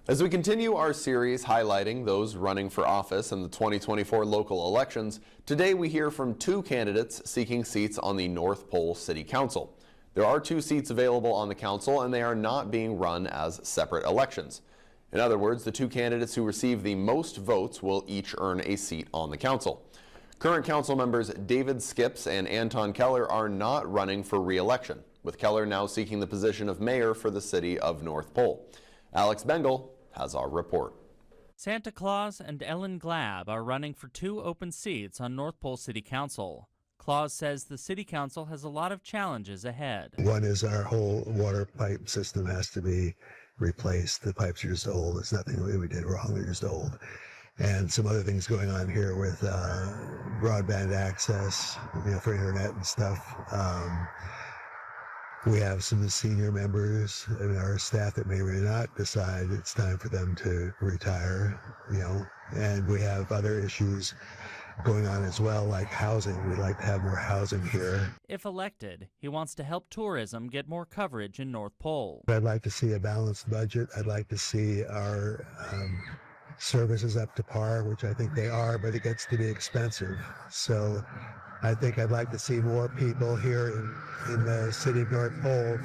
As we continue our series highlighting those running for office in the 2024 local elections, today we hear from two candidates seeking seats on the North Pole City Council. There are 2 seats available on the council, and they are not being run as separate elections. In other words, the 2 candidates who receive the most votes will each earn a seat on the council. Current council members David Skips and Anton Keller are not running for re-election, with Keller now seeking the position of mayor for the city of North Pole. Alex Bengal has our report. Santa Claus and Ellen Glab are running for 2 open seats on North Pole City Council. Claus says the city council has a lot of challenges ahead. One is our whole water pipe system has to be replaced. The pipes are just old. It's nothing we did wrong. They're just old. And some other things going on here with broadband access, for internet and stuff. We have some senior members in our staff that may or may not decide it's time for them to retire, and we have other issues going on as well, like housing. We'd like to have more housing here. If elected, he wants to help tourism get more coverage in North Pole. I'd like to see a balanced budget. I'd like to see our services up to par, which I think they are, but it gets to be expensive. So I think I'd like to see more people here in the city of North Pole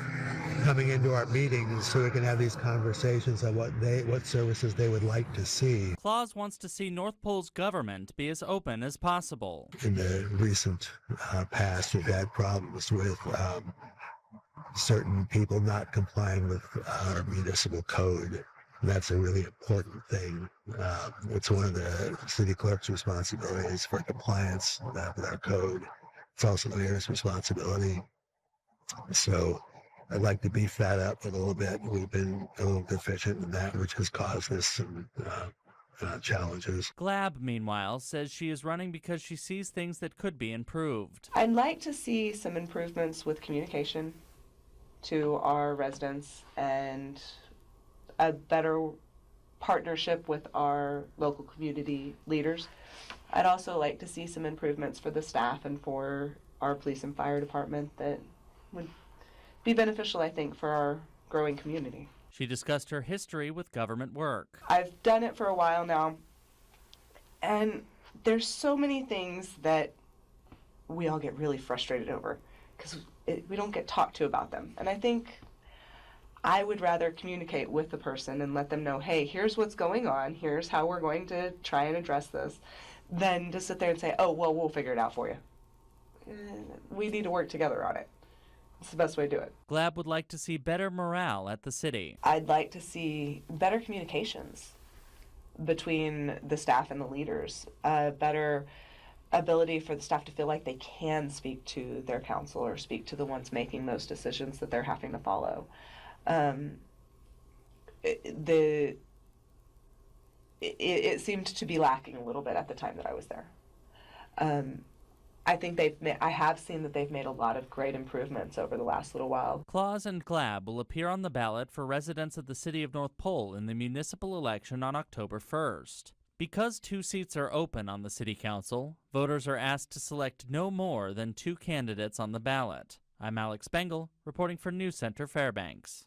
coming into our meetings so we can have these conversations on what services they would like to see. Claus wants to see North Pole's government be as open as possible. In the recent past, we've had problems with certain people not complying with our municipal code. That's a really important thing. It's one of the city clerk's responsibilities for compliance with our code. It's also the mayor's responsibility. So I'd like to beef that up a little bit. We've been a little deficient in that, which has caused us some challenges. Glab, meanwhile, says she is running because she sees things that could be improved. I'd like to see some improvements with communication to our residents and a better partnership with our local community leaders. I'd also like to see some improvements for the staff and for our police and fire department that would be beneficial, I think, for our growing community. She discussed her history with government work. I've done it for a while now, and there's so many things that we all get really frustrated over because we don't get talked to about them. And I think I would rather communicate with the person and let them know, hey, here's what's going on, here's how we're going to try and address this, than to sit there and say, oh, well, we'll figure it out for you. We need to work together on it. It's the best way to do it. Glab would like to see better morale at the city. I'd like to see better communications between the staff and the leaders, better ability for the staff to feel like they can speak to their council or speak to the ones making those decisions that they're having to follow. It seemed to be lacking a little bit at the time that I was there. I think I have seen that they've made a lot of great improvements over the last little while. Claus and Glab will appear on the ballot for residents of the city of North Pole in the municipal election on October 1st. Because 2 seats are open on the city council, voters are asked to select no more than 2 candidates on the ballot. I'm Alex Bengal, reporting for News Center Fairbanks.